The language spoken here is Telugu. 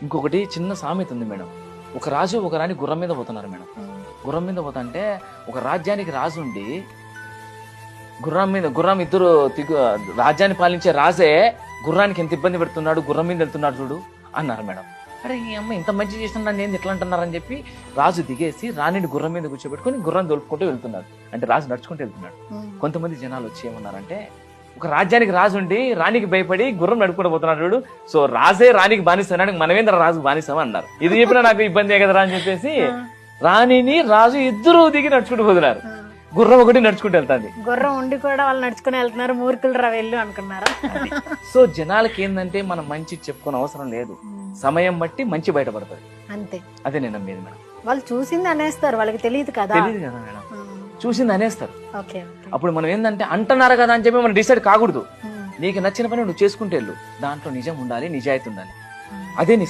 ఇంకొకటి చిన్న సామెత ఉంది మేడం. ఒక రాజు ఒక రాణి గుర్రం మీద పోతున్నారు మేడం. గుర్రం మీద పోతుంటే ఒక రాజ్యానికి రాజు ఉండి గుర్రం ఇద్దరు రాజ్యాన్ని పాలించే రాజే గుర్రానికి ఎంత ఇబ్బంది పెడుతున్నాడు, గుర్రం మీద వెళ్తున్నాడు చూడు అన్నారు మేడం. అరే ఈ అమ్మ ఇంత మంచి చేస్తున్నా నేను ఎట్లా అంటున్నారని చెప్పి రాజు దిగేసి రాణిని గుర్రం మీద కూర్చోబెట్టుకుని గుర్రం దొలుపుకుంటూ వెళ్తున్నాడు. అంటే రాజు నడుచుకుంటూ వెళ్తున్నాడు. కొంతమంది జనాలు వచ్చి ఏమన్నారంటే, ఒక రాజ్యానికి రాజు ఉండి రాణికి భయపడి గుర్రం నడుపుకుంటూ పోతున్నాడు చూడు, సో రాజే రాణికి బానిస్తాడు, మనమేంద్ర రాజుకు బానిస్తామా అన్నారు. ఇది చెప్పినా నాకు ఇబ్బంది కదరా అని చెప్పేసి రాణిని రాజు ఇద్దరు దిగి నడుచుకుంటూ పోతున్నారు. గుర్రం ఒకటి నడుచుకుంటూ వెళ్తాంది. గుర్రం ఉండి కూడా వాళ్ళు నడుచుకుని వెళ్తున్నారు, మూర్ఖులు రా వెళ్ళు అనుకున్నారా? సో జనాలకి ఏంటంటే మనం మంచి చెప్పుకునే అవసరం లేదు, సమయం బట్టి మంచి బయటపడుతుంది అంతే. అదే నేను నమ్మేది మేడం. వాళ్ళు చూసింది అనేస్తారు, వాళ్ళకి తెలియదు కదా. తెలియదు కదా మేడం, చూసింది అనేస్తారు. ఓకే. అప్పుడు మనం ఏంటంటే అంటున్నారు కదా అని చెప్పి మనం డిసైడ్ కాకూడదు. నీకు నచ్చిన పని నువ్వు చేసుకుంటే వెళ్ళు, దాంట్లో నిజం ఉండాలి, నిజాయితీ ఉండాలి, అదే నీ